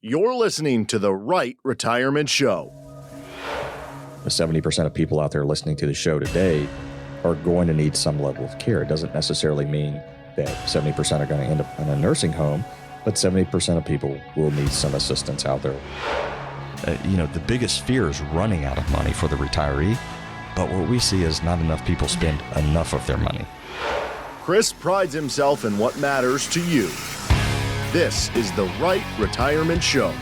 You're listening to the Rite Retirement Show. The 70% of people out there listening to the show today are going to need some level of care. It doesn't necessarily mean that 70% are going to end up in a nursing home, but 70% of people will need some assistance out there. The biggest fear is running out of money for the retiree, but what we see is not enough people spend enough of their money. Cris prides himself in what matters to you. This is the Rite Retirement Show.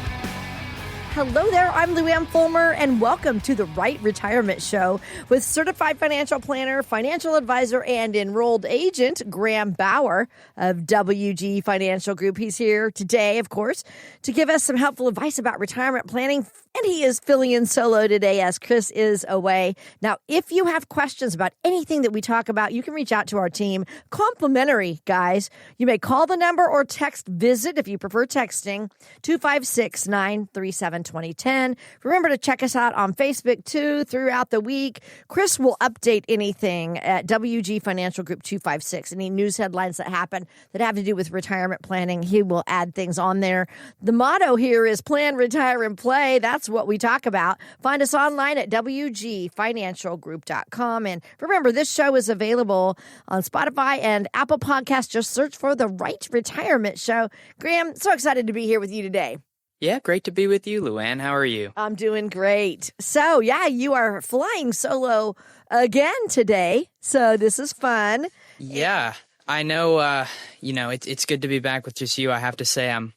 Hello there, I'm Luann Fulmer, and welcome to the Rite Retirement Show with certified financial planner, financial advisor, and enrolled agent Graham Bauer of WG Financial Group. He's here today, of course, to give us some helpful advice about retirement planning, and he is filling in solo today as Cris is away. Now, if you have questions about anything that we talk about, you can reach out to our team. Complimentary, guys. You may call the number or text VISIT if you prefer texting, 256-937-2010. Remember to check us out on Facebook, too, throughout the week. Cris will update anything at WG Financial Group 256, any news headlines that happen that have to do with retirement planning. He will add things on there. The motto here is plan, retire, and play. That's what we talk about. Find us online at WGFinancialGroup.com. And remember, this show is available on Spotify and Apple Podcasts. Just search for the Rite Retirement Show. Graham, so excited to be here with you today. Yeah, great to be with you, Luann. How are you? I'm doing great. So, yeah, you are flying solo again today. So this is fun. Yeah, I know, it's good to be back with just you. I have to say I'm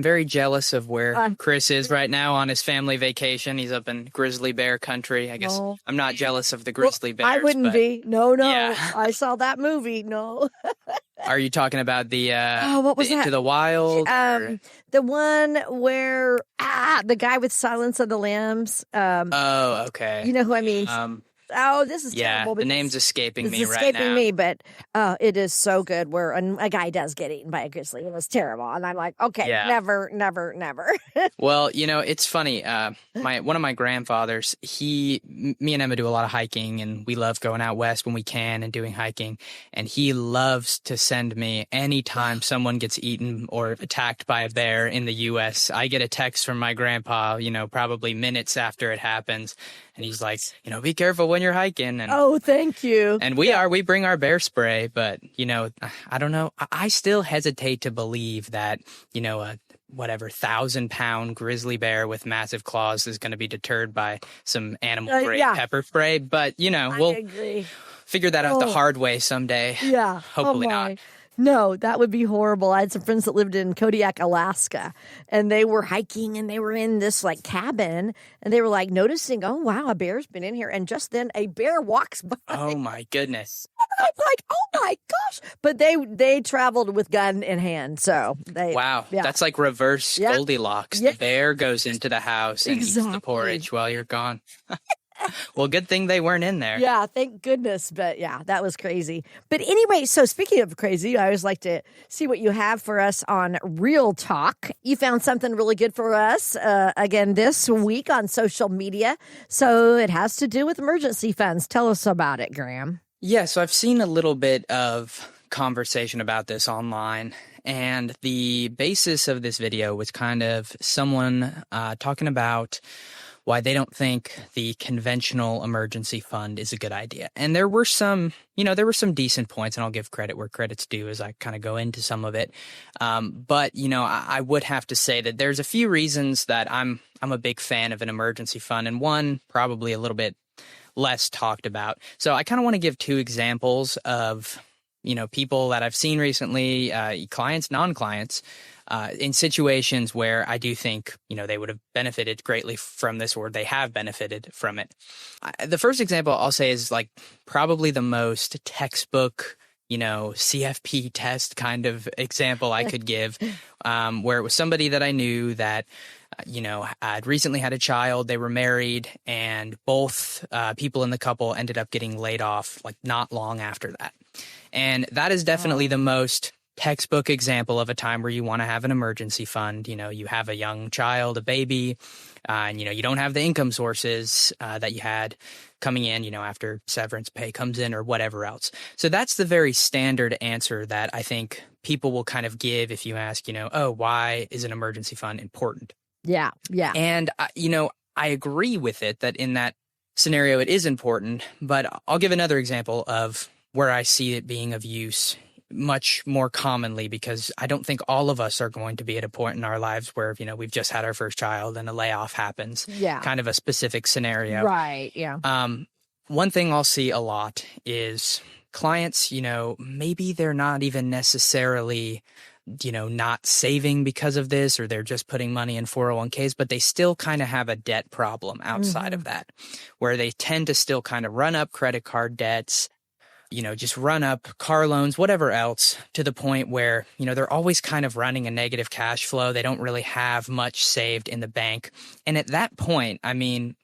very jealous of where Cris is right now on his family vacation. He's up in grizzly bear country. I guess I'm not jealous of the grizzly bears. I wouldn't be. No. Yeah. I saw that movie. No. Are you talking about the what was that? Into the Wild? The one where the guy with Silence of the Lambs. Okay. You know who I mean? This is terrible. The name's escaping me right now. It's escaping me, but it is so good where a guy does get eaten by a grizzly. It was terrible. And I'm like, okay, never. Well, it's funny. One of my grandfathers, me and Emma do a lot of hiking, and we love going out west when we can and doing hiking. And he loves to send me anytime someone gets eaten or attacked by a bear in the U.S. I get a text from my grandpa, probably minutes after it happens. And he's like, be careful when you're hiking. And, thank you. And we bring our bear spray, but, I don't know. I still hesitate to believe that, a 1,000-pound grizzly bear with massive claws is going to be deterred by some animal-grade pepper spray. But, we'll figure that out the hard way someday. Yeah. Hopefully not. No, that would be horrible. I had some friends that lived in Kodiak, Alaska, and they were hiking and they were in this cabin and they were noticing, oh, wow, a bear's been in here. And just then a bear walks by. Oh, my goodness. I'm like, oh, my gosh. But they traveled with gun in hand. So that's like reverse Goldilocks. The bear goes into the house and eats the porridge while you're gone. Well, good thing they weren't in there. Yeah, thank goodness. But yeah, that was crazy. But anyway, so speaking of crazy, I always like to see what you have for us on Real Talk. You found something really good for us again this week on social media. So it has to do with emergency funds. Tell us about it, Graham. Yeah, so I've seen a little bit of conversation about this online. And the basis of this video was kind of someone talking about why they don't think the conventional emergency fund is a good idea. And there were some decent points, and I'll give credit where credit's due as I kind of go into some of it. But I would have to say that there's a few reasons that I'm a big fan of an emergency fund, and one probably a little bit less talked about. So I kind of want to give two examples of, people that I've seen recently, clients, non-clients, in situations where I do think, they would have benefited greatly from this, or they have benefited from it. The first example I'll say is probably the most textbook, CFP test kind of example I could give, where it was somebody that I knew that, I'd recently had a child, they were married, and both people in the couple ended up getting laid off not long after that. And that is definitely the most textbook example of a time where you want to have an emergency fund. You have a young child, a baby, and, you don't have the income sources that you had coming in, after severance pay comes in or whatever else. So that's the very standard answer that I think people will kind of give if you ask, why is an emergency fund important? Yeah. Yeah. And, I agree with it that in that scenario, it is important. But I'll give another example of where I see it being of use much more commonly, because I don't think all of us are going to be at a point in our lives where, we've just had our first child and a layoff happens. Yeah. Kind of a specific scenario. Right. Yeah. One thing I'll see a lot is clients, maybe they're not even necessarily, not saving because of this, or they're just putting money in 401ks, but they still kind of have a debt problem outside of that, where they tend to still kind of run up credit card debts, just run up car loans, whatever else, to the point where, they're always kind of running a negative cash flow. They don't really have much saved in the bank. And at that point, I mean,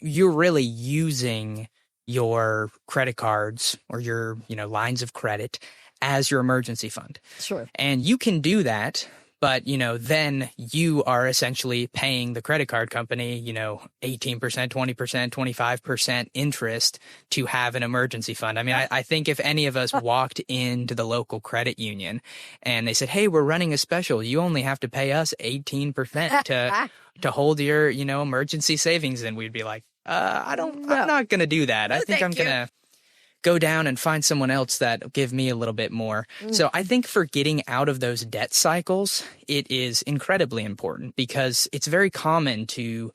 you're really using your credit cards or your, lines of credit as your emergency fund. Sure. And you can do that, but, then you are essentially paying the credit card company, 18%, 20%, 25% interest to have an emergency fund. I mean, I think if any of us walked into the local credit union and they said, hey, we're running a special, you only have to pay us 18% to hold your, emergency savings, then we'd be like, I'm not going to do that. I think I'm going to go down and find someone else that give me a little bit more. So I think for getting out of those debt cycles, it is incredibly important, because it's very common to,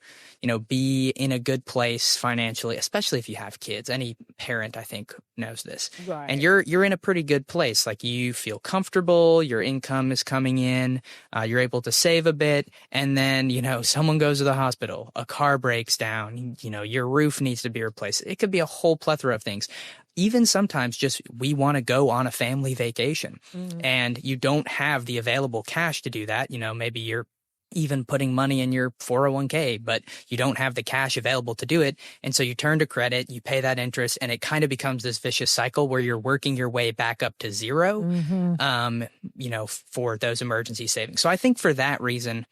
be in a good place financially, especially if you have kids. Any parent, I think, knows this. Right. And you're in a pretty good place. Like, you feel comfortable, your income is coming in, you're able to save a bit, and then, someone goes to the hospital, a car breaks down, your roof needs to be replaced. It could be a whole plethora of things. Even sometimes just we want to go on a family vacation and you don't have the available cash to do that. Maybe you're even putting money in your 401k, but you don't have the cash available to do it. And so you turn to credit, you pay that interest, and it kind of becomes this vicious cycle where you're working your way back up to zero, for those emergency savings. So I think for that reason,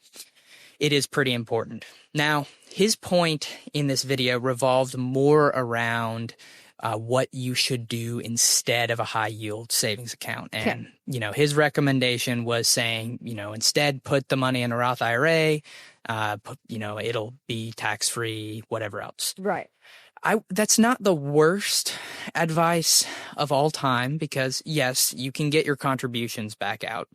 it is pretty important. Now, his point in this video revolved more around what you should do instead of a high yield savings account. And, his recommendation was saying, instead put the money in a Roth IRA, it'll be tax free, whatever else. Right. That's not the worst advice of all time, because yes, you can get your contributions back out.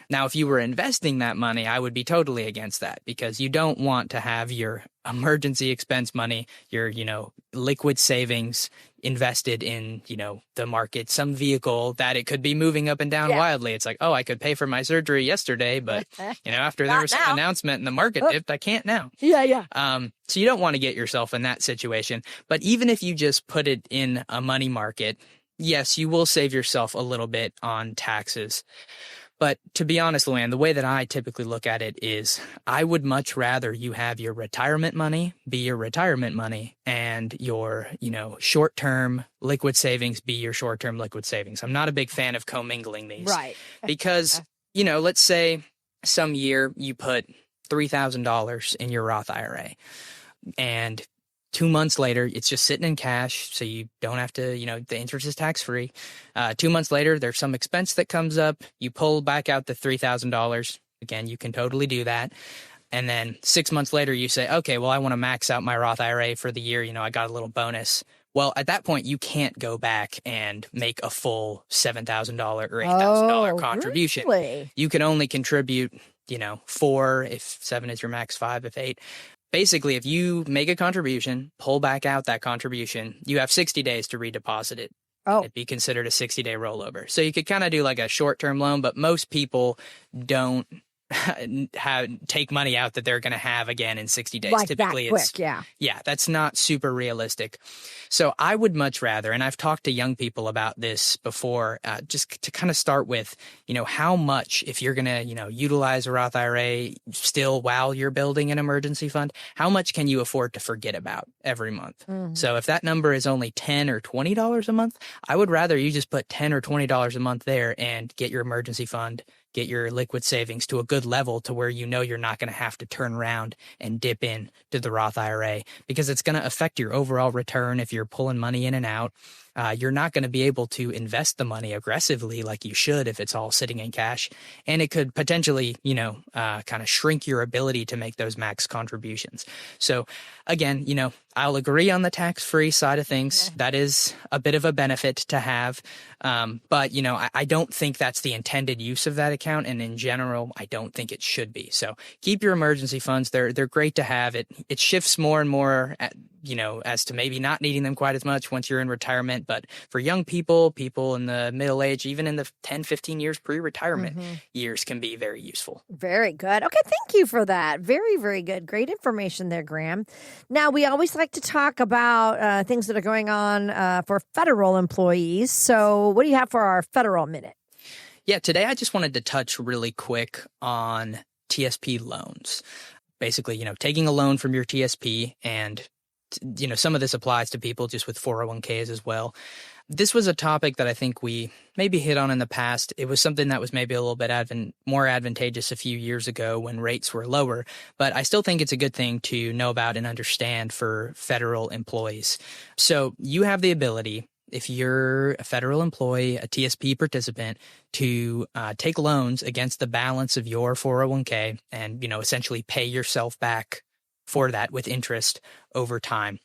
Now, if you were investing that money, I would be totally against that, because you don't want to have your emergency expense money, your, liquid savings invested in, the market, some vehicle that it could be moving up and down wildly. It's like, oh, I could pay for my surgery yesterday, but, after there was some announcement and the market dipped, I can't now. Yeah. So you don't want to get yourself in that situation. But even if you just put it in a money market, yes, you will save yourself a little bit on taxes. But to be honest, Luann, the way that I typically look at it is I would much rather you have your retirement money be your retirement money and your, short-term liquid savings be your short-term liquid savings. I'm not a big fan of commingling these. Right. Because, let's say some year you put $3,000 in your Roth IRA, and 2 months later, it's just sitting in cash, so you don't have to, the interest is tax-free. 2 months later, there's some expense that comes up. You pull back out the $3,000. Again, you can totally do that. And then 6 months later, you say, okay, well, I want to max out my Roth IRA for the year. I got a little bonus. Well, at that point, you can't go back and make a full $7,000 or $8,000 contribution. Really? You can only contribute, 4 if 7 is your max, 5 if 8. Basically, if you make a contribution, pull back out that contribution, you have 60 days to redeposit it. Oh. It'd be considered a 60-day rollover. So you could kind of do like a short-term loan, but most people don't take money out that they're going to have again in 60 days. Like Typically, that quick, yeah. Yeah, that's not super realistic. So I would much rather, and I've talked to young people about this before, just to kind of start with, how much, if you're going to, utilize a Roth IRA still while you're building an emergency fund, how much can you afford to forget about every month? Mm-hmm. So if that number is only $10 or $20 a month, I would rather you just put $10 or $20 a month there and get your emergency fund, get your liquid savings to a good level to where you're not going to have to turn around and dip in to the Roth IRA, because it's going to affect your overall return if you're pulling money in and out. you're not going to be able to invest the money aggressively like you should if it's all sitting in cash. And it could potentially, kind of shrink your ability to make those max contributions. So again, I'll agree on the tax-free side of things. Okay. That is a bit of a benefit to have. But, I don't think that's the intended use of that account. And in general, I don't think it should be. So keep your emergency funds. They're great to have. It shifts more and more as to maybe not needing them quite as much once you're in retirement. But for young people in the middle age, even in the 10, 15 years pre-retirement years can be very useful. Very good. Okay, thank you for that. Very, very good. Great information there, Graham. Now, we always like to talk about things that are going on for federal employees. So what do you have for our federal minute? Yeah, today I just wanted to touch really quick on TSP loans. Basically, taking a loan from your TSP, and some of this applies to people just with 401ks as well. This was a topic that I think we maybe hit on in the past. It was something that was maybe a little bit more advantageous a few years ago when rates were lower, but I still think it's a good thing to know about and understand for federal employees. So you have the ability, if you're a federal employee, a TSP participant, to take loans against the balance of your 401k and, essentially pay yourself back for that with interest over time.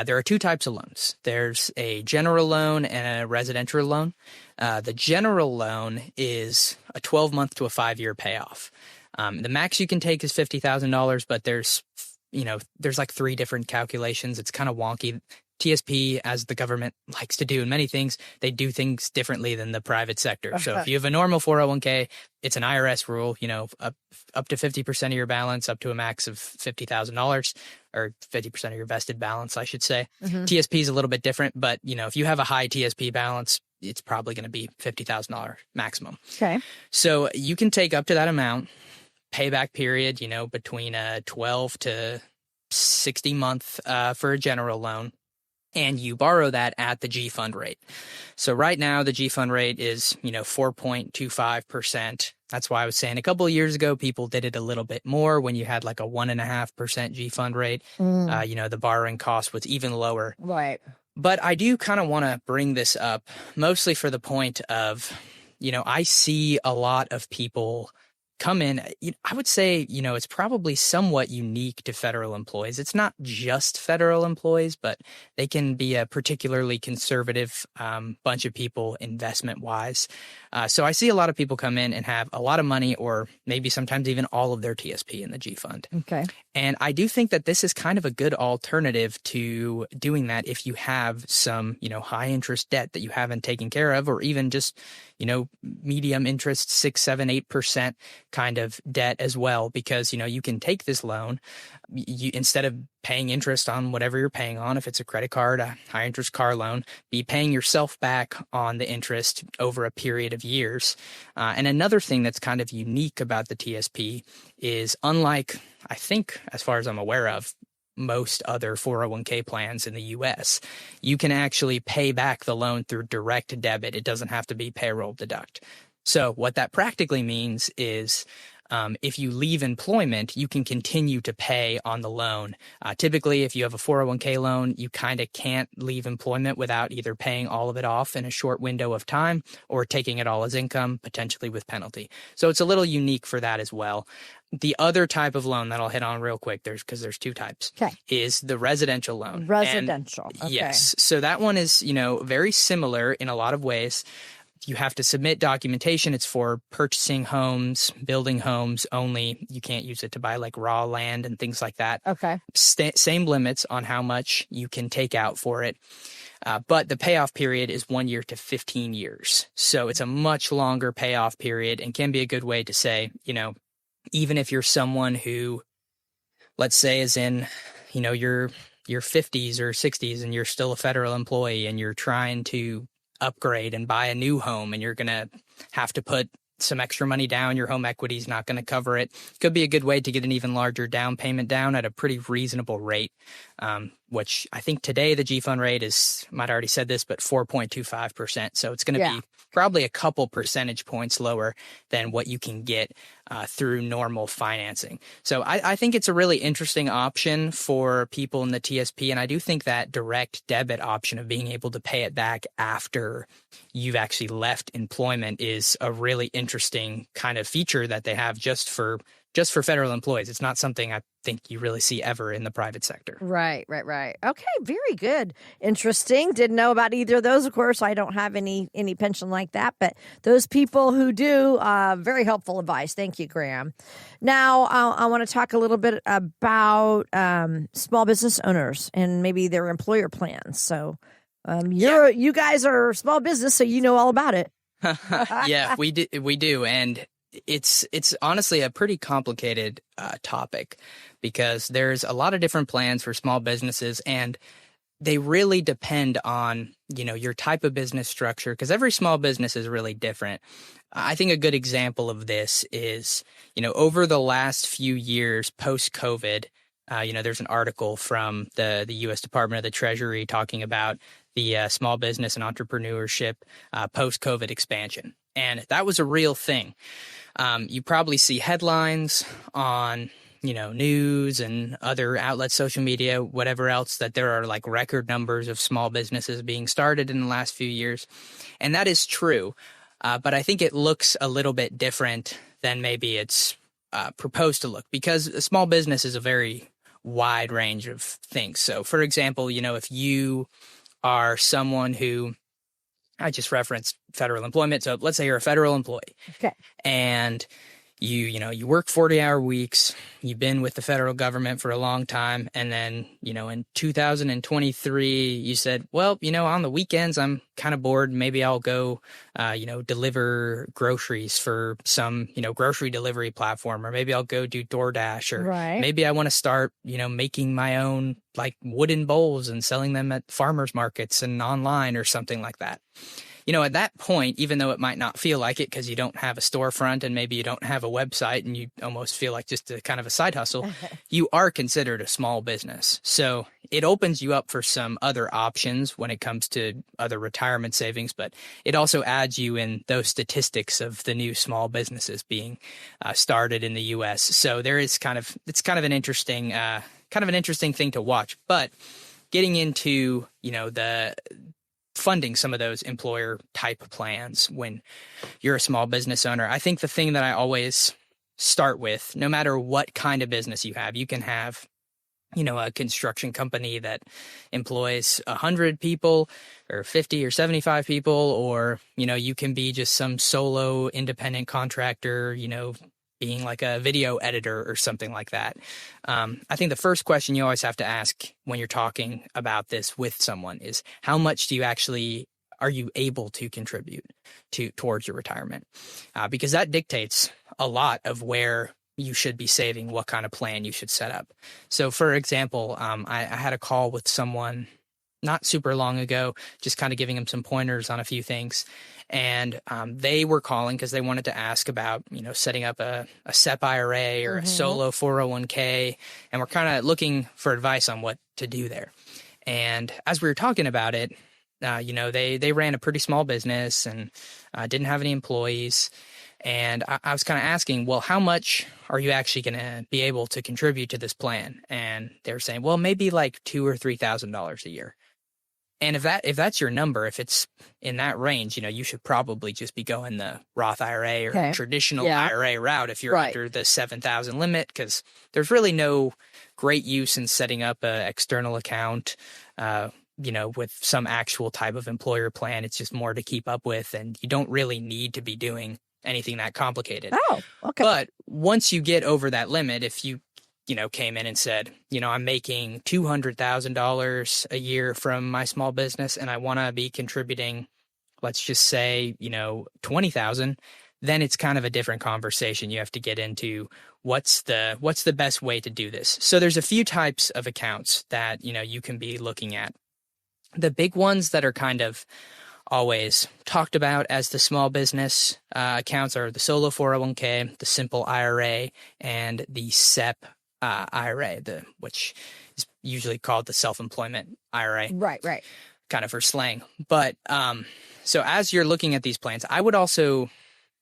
There are two types of loans. There's a general loan and a residential loan. The general loan is a 12-month to a 5-year payoff. The max you can take is $50,000, but there's like 3 different calculations. It's kind of wonky. TSP, as the government likes to do in many things, they do things differently than the private sector. So if you have a normal 401k, it's an IRS rule, up to 50% of your balance, up to a max of $50,000, or 50% of your vested balance, I should say. TSP is a little bit different, but, if you have a high TSP balance, it's probably going to be $50,000 maximum. Okay. So you can take up to that amount, payback period, between a 12 to 60 month for a general loan. And you borrow that at the G fund rate. So right now, the G fund rate is, 4.25%. That's why I was saying a couple of years ago, people did it a little bit more when you had like a 1.5% G fund rate. The borrowing cost was even lower. Right. But I do kind of want to bring this up mostly for the point of, I see a lot of people come in. I would say, it's probably somewhat unique to federal employees. It's not just federal employees, but they can be a particularly conservative bunch of people investment-wise. So I see a lot of people come in and have a lot of money, or maybe sometimes even all of their TSP in the G fund. Okay. And I do think that this is kind of a good alternative to doing that if you have some, high interest debt that you haven't taken care of, or even just, medium interest, 6, 7, 8% kind of debt as well, because, you can take this loan, instead of paying interest on whatever you're paying on, if it's a credit card, a high interest car loan, be paying yourself back on the interest over a period of years. And another thing that's kind of unique about the TSP is, unlike, I think, as far as I'm aware of, most other 401k plans in the U.S., you can actually pay back the loan through direct debit. It doesn't have to be payroll deduct. So what that practically means is, if you leave employment, you can continue to pay on the loan. Typically, if you have a 401k loan, you kind of can't leave employment without either paying all of it off in a short window of time or taking it all as income, potentially with penalty. So it's a little unique for that as well. The other type of loan that I'll hit on real quick, because there's 2 types, is the residential loan. Residential. And, yes. So that one is, very similar in a lot of ways. You have to submit documentation. It's for purchasing homes, building homes only. You can't use it to buy like raw land and things like that. Okay. Same limits on how much you can take out for it. But the payoff period is 1 year to 15 years. So it's a much longer payoff period, and can be a good way to say, even if you're someone who, let's say, is in, your 50s or 60s and you're still a federal employee and you're trying to upgrade and buy a new home, and you're going to have to put some extra money down, your home equity is not going to cover it. Could be a good way to get an even larger down payment down at a pretty reasonable rate. which I think today the G fund rate is, might already said this, but 4.25%. So it's going to be probably a couple percentage points lower than what you can get through normal financing. So I think it's a really interesting option for people in the TSP. And I do think that direct debit option of being able to pay it back after you've actually left employment is a really interesting kind of feature that they have just for federal employees. It's not something I think you really see ever in the private sector. Right. Okay, very good. Interesting. Didn't know about either of those. Of course, I don't have any pension like that, but those people who do, very helpful advice. Thank you, Graham. Now, I want to talk a little bit about small business owners and maybe their employer plans. So you guys are small business, so you know all about it. Yeah, we do. And it's honestly a pretty complicated topic because there's a lot of different plans for small businesses, and they really depend on, your type of business structure, because every small business is really different. I think a good example of this is, over the last few years post-COVID, there's an article from the U.S. Department of the Treasury talking about the small business and entrepreneurship post-COVID expansion. And that was a real thing. You probably see headlines on, news and other outlets, social media, whatever else, that there are like record numbers of small businesses being started in the last few years. And that is true. But I think it looks a little bit different than maybe it's proposed to look, because a small business is a very wide range of things. So, for example, if you are someone who, I just referenced federal employment. So let's say you're a federal employee. Okay. And you work 40-hour weeks. You've been with the federal government for a long time. And then, in 2023, you said, well, on the weekends, I'm kind of bored. Maybe I'll go, deliver groceries for some, grocery delivery platform, or maybe I'll go do DoorDash, or maybe I want to start, making my own like wooden bowls and selling them at farmers markets and online or something like that. At that point, even though it might not feel like it because you don't have a storefront and maybe you don't have a website and you almost feel like just a kind of a side hustle, you are considered a small business. So it opens you up for some other options when it comes to other retirement savings, but it also adds you in those statistics of the new small businesses being started in the U.S. So there is it's kind of an interesting thing to watch. But getting into, the funding some of those employer type plans when you're a small business owner, I think the thing that I always start with, no matter what kind of business you can have, a construction company that employs 100 people or 50 or 75 people, or, you can be just some solo independent contractor, being like a video editor or something like that. I think the first question you always have to ask when you're talking about this with someone is, how much are you able to contribute towards your retirement? Because that dictates a lot of where you should be saving, what kind of plan you should set up. So for example, I had a call with someone not super long ago, just kind of giving them some pointers on a few things. And they were calling because they wanted to ask about, setting up a SEP IRA or a solo 401k. And we're kind of looking for advice on what to do there. And as we were talking about it, they ran a pretty small business and didn't have any employees. And I was kind of asking, well, how much are you actually going to be able to contribute to this plan? And they were saying, well, maybe like $2,000 or $3,000 a year. And if that's your number, if it's in that range, you should probably just be going the Roth IRA or traditional IRA route if you're under the 7,000 limit, because there's really no great use in setting up an external account, with some actual type of employer plan. It's just more to keep up with, and you don't really need to be doing anything that complicated. Oh, okay. But once you get over that limit, if you came in and said, I'm making $200,000 a year from my small business and I want to be contributing, let's just say, 20,000, then it's kind of a different conversation. You have to get into what's the best way to do this. So there's a few types of accounts that, you can be looking at. The big ones that are kind of always talked about as the small business accounts are the solo 401k, the simple IRA, and the SEP IRA, which is usually called the self-employment IRA. Right. Kind of for slang. But so as you're looking at these plans, I would also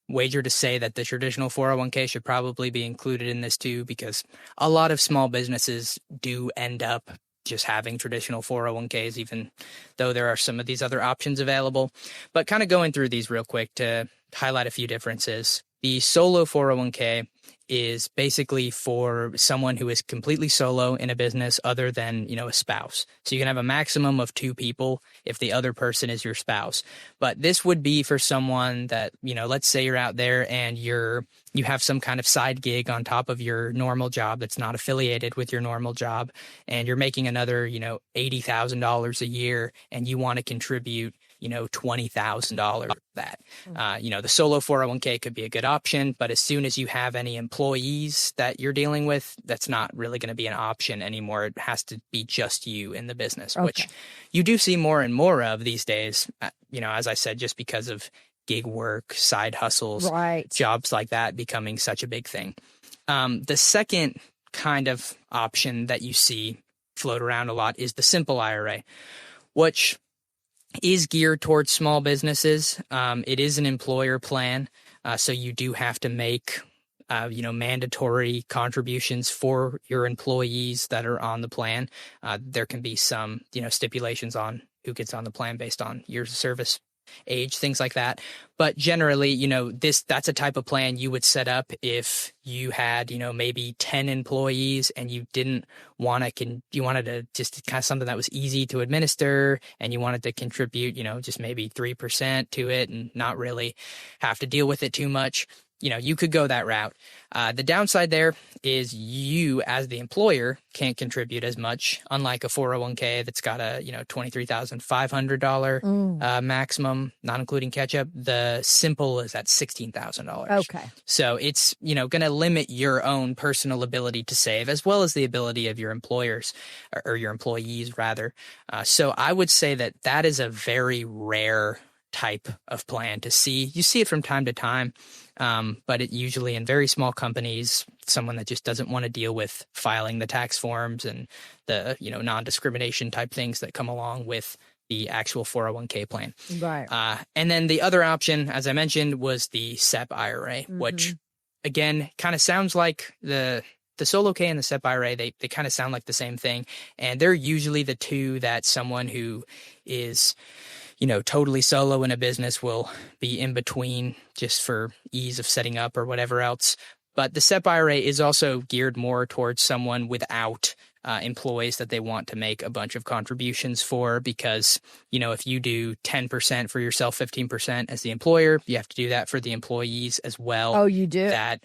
wager to say that the traditional 401k should probably be included in this too, because a lot of small businesses do end up just having traditional 401ks, even though there are some of these other options available. But kind of going through these real quick to highlight a few differences. The solo 401k is basically for someone who is completely solo in a business other than, a spouse. So you can have a maximum of 2 people if the other person is your spouse. But this would be for someone that, let's say you're out there and you have some kind of side gig on top of your normal job that's not affiliated with your normal job, and you're making another, $80,000 a year, and you want to contribute $20,000 of that. The solo 401k could be a good option, but as soon as you have any employees that you're dealing with, that's not really going to be an option anymore. It has to be just you in the business, which you do see more and more of these days, as I said, just because of gig work, side hustles, jobs like that becoming such a big thing. The second kind of option that you see float around a lot is the simple IRA, which is geared towards small businesses. It is an employer plan, so you do have to make, mandatory contributions for your employees that are on the plan. There can be some, stipulations on who gets on the plan based on years of service, age, things like that. But generally, that's a type of plan you would set up if you had, maybe 10 employees and you didn't want to, you wanted to just kind of something that was easy to administer, and you wanted to contribute, just maybe 3% to it and not really have to deal with it too much. You could go that route. The downside there is you, as the employer, can't contribute as much, unlike a 401k that's got a, $23,500 maximum, not including catch-up. The simple is at $16,000. Okay. So it's, going to limit your own personal ability to save, as well as the ability of your employers or your employees, rather. So I would say that is a very rare type of plan to see. You see it from time to time. But it usually in very small companies, someone that just doesn't want to deal with filing the tax forms and the, non-discrimination type things that come along with the actual 401k plan. Right. And then the other option, as I mentioned, was the SEP IRA, which again, kind of sounds like the solo K and the SEP IRA, they kind of sound like the same thing. And they're usually the two that someone who is totally solo in a business will be in between just for ease of setting up or whatever else. But the SEP IRA is also geared more towards someone without employees that they want to make a bunch of contributions for, because, if you do 10% for yourself, 15% as the employer, you have to do that for the employees as well. Oh, you do? That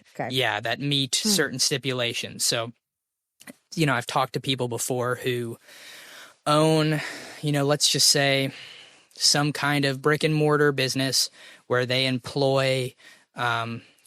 meet certain stipulations. So, I've talked to people before who own, let's just say, some kind of brick and mortar business where they employ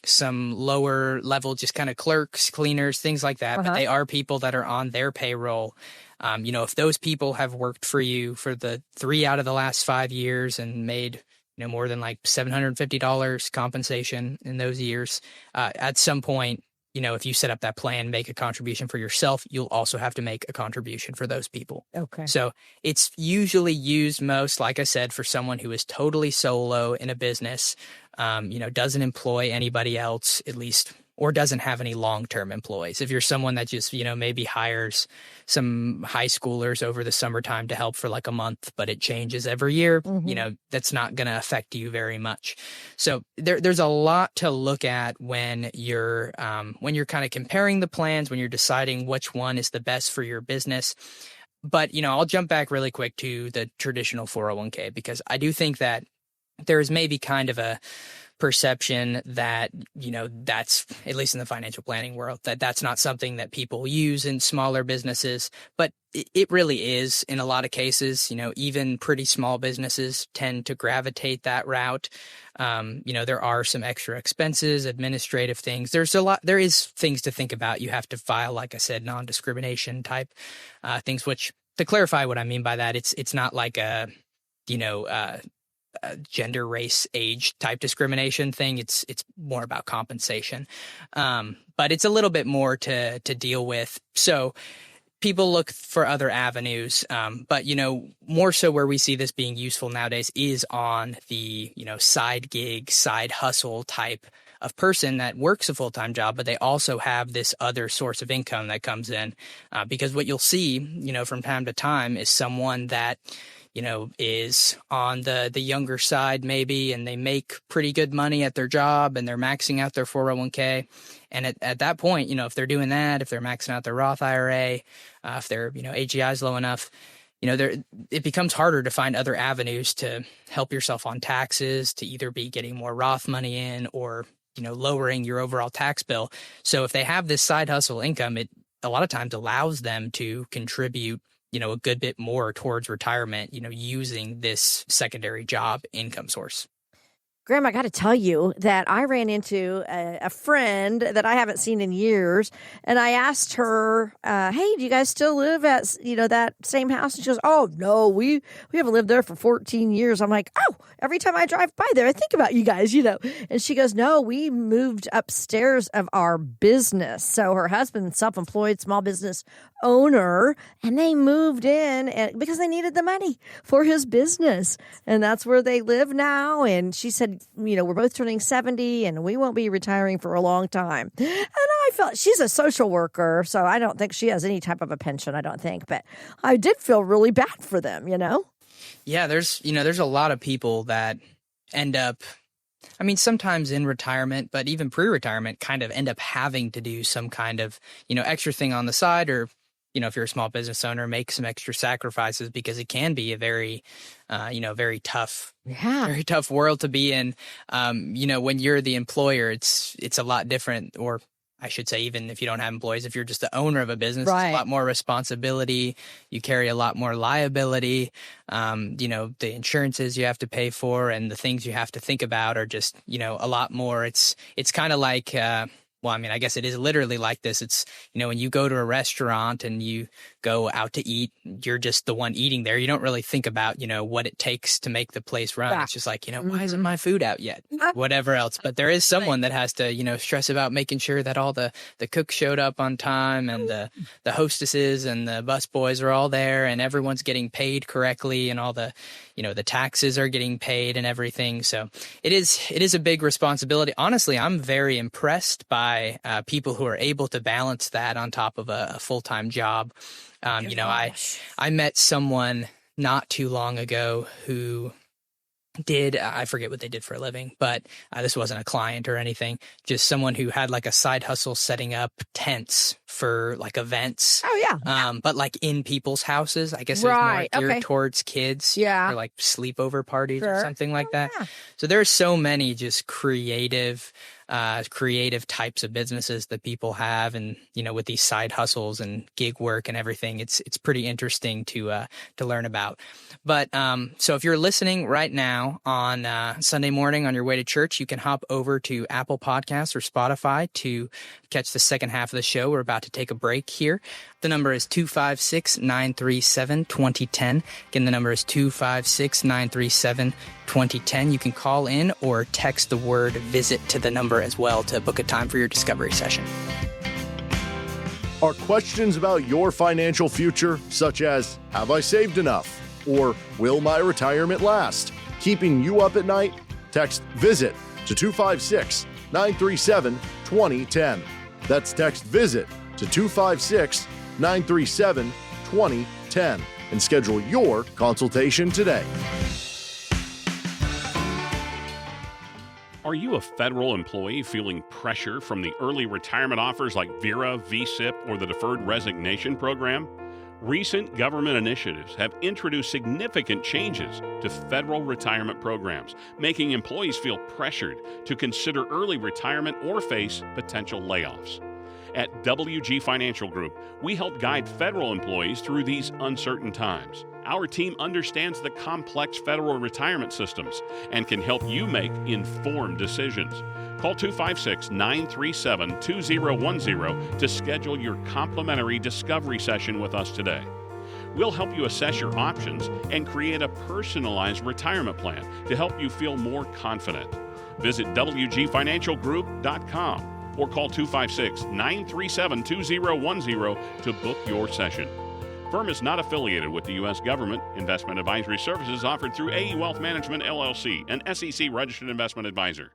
some lower level, just kind of clerks, cleaners, things like that. But they are people that are on their payroll. If those people have worked for you for the 3 out of the last 5 years and made, more than like $750 compensation in those years, at some point, if you set up that plan, make a contribution for yourself, you'll also have to make a contribution for those people. Okay. So it's usually used most, like I said, for someone who is totally solo in a business, doesn't employ anybody else, at least, or doesn't have any long-term employees. If you're someone that just, maybe hires some high schoolers over the summertime to help for like a month, but it changes every year, that's not going to affect you very much. So there's a lot to look at when you're kind of comparing the plans, when you're deciding which one is the best for your business. But, I'll jump back really quick to the traditional 401k, because I do think that there is maybe kind of a perception that, that's, at least in the financial planning world, that's not something that people use in smaller businesses. But it really is in a lot of cases. Even pretty small businesses tend to gravitate that route. There are some extra expenses, administrative things. There is things to think about. You have to file, like I said, non-discrimination type things, which, to clarify what I mean by that, it's not like a gender, race, age type discrimination thing. It's more about compensation. But it's a little bit more to deal with. So people look for other avenues. But, more so where we see this being useful nowadays is on the, side gig, side hustle type of person that works a full-time job, but they also have this other source of income that comes in. Because what you'll see, from time to time is someone that, is on the younger side maybe, and they make pretty good money at their job and they're maxing out their 401k. And at that point, if they're doing that, if they're maxing out their Roth IRA, if their, AGI is low enough, it becomes harder to find other avenues to help yourself on taxes, to either be getting more Roth money in or, lowering your overall tax bill. So if they have this side hustle income, it a lot of times allows them to contribute, a good bit more towards retirement, using this secondary job income source. Graham, I got to tell you that I ran into a friend that I haven't seen in years, and I asked her, "Hey, do you guys still live at that same house?" And she goes, "Oh no, we haven't lived there for 14 years." I'm like, "Oh, every time I drive by there, I think about you guys, And she goes, "No, we moved upstairs of our business." So her husband's self-employed small business owner, and they moved in because they needed the money for his business, and that's where they live now. And she said, we're both turning 70 and we won't be retiring for a long time. And I felt she's a social worker, so I don't think she has any type of a pension, I don't think. But I did feel really bad for them, Yeah, there's a lot of people that end up, sometimes in retirement, but even pre-retirement kind of end up having to do some kind of, extra thing on the side, or if you're a small business owner, make some extra sacrifices, because it can be a very, very tough world to be in. When you're the employer, it's a lot different, or I should say, even if you don't have employees, if you're just the owner of a business, right, It's a lot more responsibility. You carry a lot more liability. The insurances you have to pay for and the things you have to think about are just, a lot more. It's kind of like, I guess it is literally like this. It's, when you go to a restaurant and you go out to eat, you're just the one eating there. You don't really think about, what it takes to make the place run. Yeah. It's just like, why isn't my food out yet? Whatever else. But there is someone that has to, stress about making sure that all the cooks showed up on time, and the hostesses and the busboys are all there, and everyone's getting paid correctly, and all the, the taxes are getting paid and everything. So it is a big responsibility. Honestly, I'm very impressed by people who are able to balance that on top of a full-time job. I met someone not too long ago who did, I forget what they did for a living, but this wasn't a client or anything, just someone who had like a side hustle setting up tents for like events. Oh, yeah. But like in people's houses, I guess it was more geared towards kids. Yeah. Or like sleepover parties Sure. or something like that. Yeah. So there's so many just creative types of businesses that people have, and with these side hustles and gig work and everything, it's pretty interesting to learn about. But so if you're listening right now on Sunday morning on your way to church, you can hop over to Apple Podcasts or Spotify to catch the second half of the show. We're about to take a break here. The number is 256-937-2010. Again, the number is 256-937-2010. You can call in or text the word visit to the number as well to book a time for your discovery session. Are questions about your financial future, such as, have I saved enough? Or will my retirement last, keeping you up at night? Text VISIT to 256-937-2010. That's text VISIT to 256-937-2010 and schedule your consultation today. Are you a federal employee feeling pressure from the early retirement offers like VERA, VSIP, or the Deferred Resignation Program? Recent government initiatives have introduced significant changes to federal retirement programs, making employees feel pressured to consider early retirement or face potential layoffs. At WG Financial Group, we help guide federal employees through these uncertain times. Our team understands the complex federal retirement systems and can help you make informed decisions. Call 256-937-2010 to schedule your complimentary discovery session with us today. We'll help you assess your options and create a personalized retirement plan to help you feel more confident. Visit WGFinancialGroup.com or call 256-937-2010 to book your session. Firm is not affiliated with the U.S. government. Investment advisory services offered through AE Wealth Management, LLC, an SEC registered investment advisor.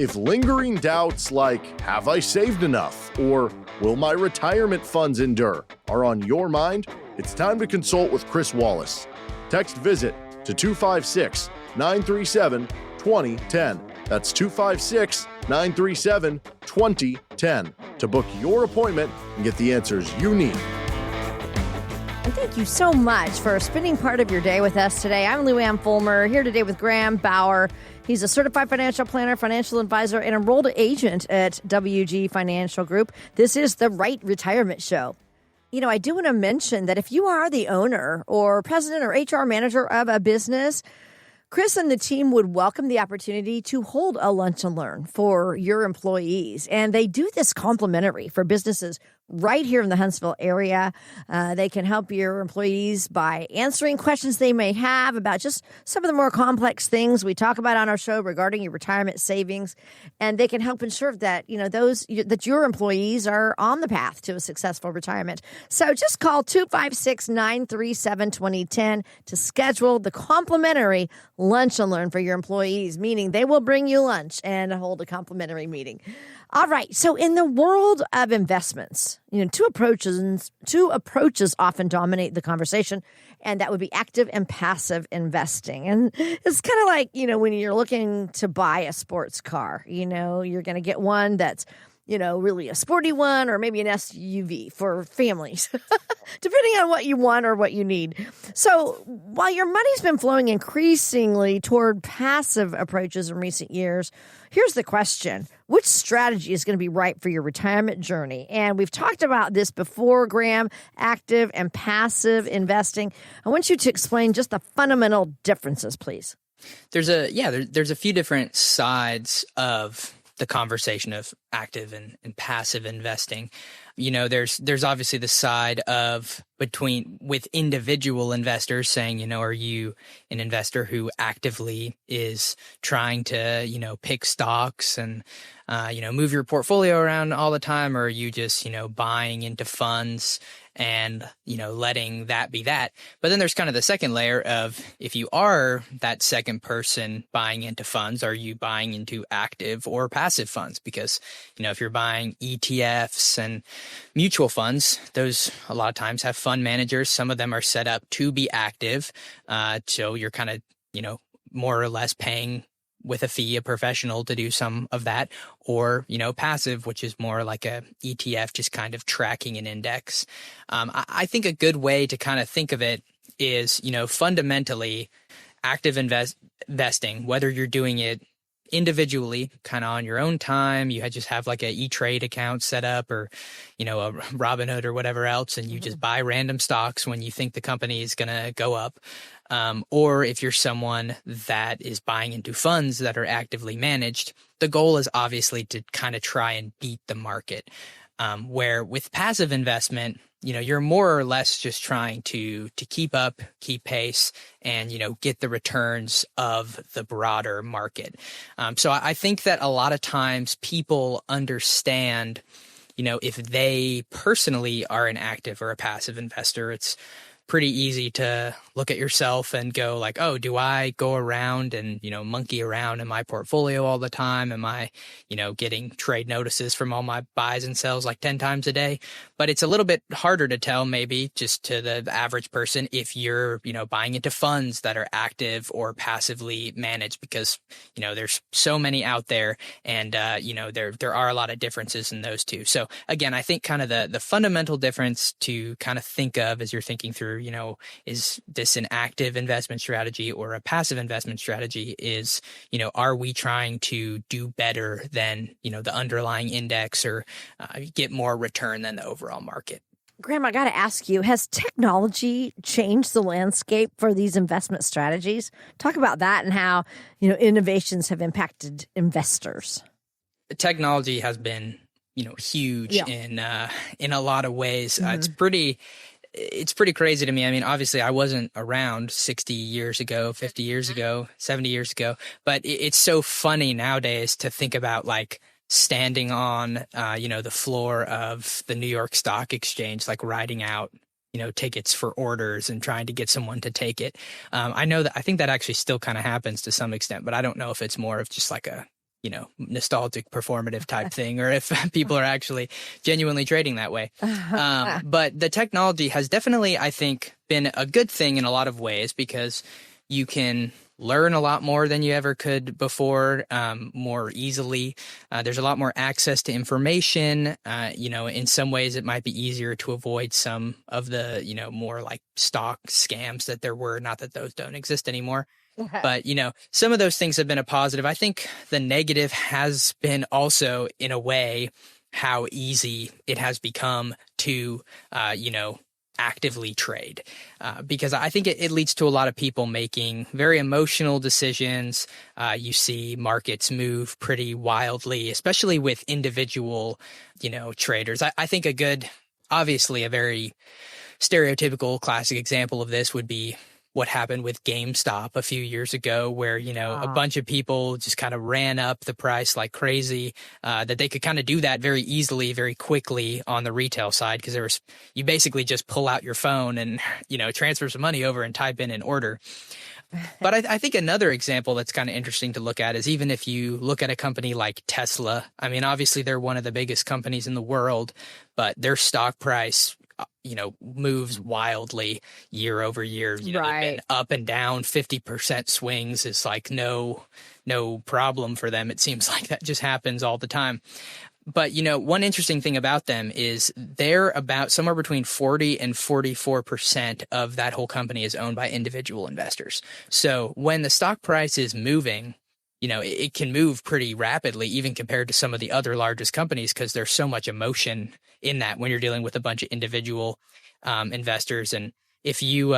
If lingering doubts like, have I saved enough? Or will my retirement funds endure? are on your mind, it's time to consult with Cris Wallace. Text VISIT to 256-937-2010. That's 256-937-2010 to book your appointment and get the answers you need. And thank you so much for spending part of your day with us today. I'm Lou Ann Fulmer, here today with Graham Bauer. He's a certified financial planner, financial advisor, and enrolled agent at WG Financial Group. This is the Rite Retirement Show. You know, I do want to mention that if you are the owner or president or HR manager of a business, Cris and the team would welcome the opportunity to hold a lunch and learn for your employees. And they do this complimentary for businesses right here in the Huntsville area. They can help your employees by answering questions they may have about just some of the more complex things we talk about on our show regarding your retirement savings. And they can help ensure that, that your employees are on the path to a successful retirement. So just call 256-937-2010 to schedule the complimentary lunch and learn for your employees, meaning they will bring you lunch and hold a complimentary meeting. All right. So in the world of investments, two approaches often dominate the conversation, and that would be active and passive investing. And it's kind of like, when you're looking to buy a sports car, you're going to get one that's, really a sporty one, or maybe an SUV for families, depending on what you want or what you need. So while your money's been flowing increasingly toward passive approaches in recent years, here's the question. Which strategy is going to be right for your retirement journey? And we've talked about this before, Graham, active and passive investing. I want you to explain just the fundamental differences, please. There's a few different sides of the conversation of active and passive investing. There's obviously the side of with individual investors saying, are you an investor who actively is trying to, pick stocks and, move your portfolio around all the time? Or are you just, buying into funds and, letting that be that? But then there's kind of the second layer of, if you are that second person buying into funds, are you buying into active or passive funds? Because, if you're buying ETFs and mutual funds, those a lot of times have fund managers. Some of them are set up to be active. So you're kind of, more or less paying with a fee, a professional to do some of that, or, passive, which is more like a ETF, just kind of tracking an index. I think a good way to kind of think of it is, fundamentally active investing, whether you're doing it individually, kind of on your own time, you just have like a E-Trade account set up, or, a Robinhood or whatever else, and you just buy random stocks when you think the company is going to go up. Or if you're someone that is buying into funds that are actively managed, the goal is obviously to kind of try and beat the market. Where with passive investment, you're more or less just trying to keep up, keep pace, and, get the returns of the broader market. So I think that a lot of times people understand, if they personally are an active or a passive investor, it's pretty easy to look at yourself and go like, oh, do I go around and, monkey around in my portfolio all the time? Am I, getting trade notices from all my buys and sells like 10 times a day? But it's a little bit harder to tell maybe just to the average person if you're, buying into funds that are active or passively managed, because, there's so many out there, and, there are a lot of differences in those two. So again, I think kind of the fundamental difference to kind of think of as you're thinking through, is this an active investment strategy or a passive investment strategy? Is, are we trying to do better than, the underlying index, or get more return than the overall market? Graham, I got to ask you, has technology changed the landscape for these investment strategies? Talk about that and how, innovations have impacted investors. Technology has been, huge Yeah. in a lot of ways. It's pretty crazy to me. I mean, obviously I wasn't around 60 years ago, 50 years ago, 70 years ago, but it's so funny nowadays to think about like standing on, the floor of the New York Stock Exchange, like writing out, tickets for orders and trying to get someone to take it. I think that actually still kind of happens to some extent, but I don't know if it's more of just like a, nostalgic performative type thing, or if people are actually genuinely trading that way. But the technology has definitely, I think, been a good thing in a lot of ways, because you can learn a lot more than you ever could before, more easily. There's a lot more access to information. In some ways it might be easier to avoid some of the, more like stock scams that there were. Not that those don't exist anymore. But, some of those things have been a positive. I think the negative has been also, in a way, how easy it has become to, actively trade. Because I think it leads to a lot of people making very emotional decisions. You see markets move pretty wildly, especially with individual, traders. I think obviously a very stereotypical classic example of this would be what happened with GameStop a few years ago, where, a bunch of people just kind of ran up the price like crazy, that they could kind of do that very easily, very quickly on the retail side. Because you basically just pull out your phone and, transfer some money over and type in an order. But I think another example that's kind of interesting to look at is, even if you look at a company like Tesla, I mean, obviously they're one of the biggest companies in the world, but their stock price moves wildly year over year. They've been up and down 50% swings. Is like no problem for them. It seems like that just happens all the time. But, one interesting thing about them is they're about somewhere between 40 and 44% of that whole company is owned by individual investors. So when the stock price is moving, it can move pretty rapidly, even compared to some of the other largest companies, because there's so much emotion in that when you're dealing with a bunch of individual investors. And if you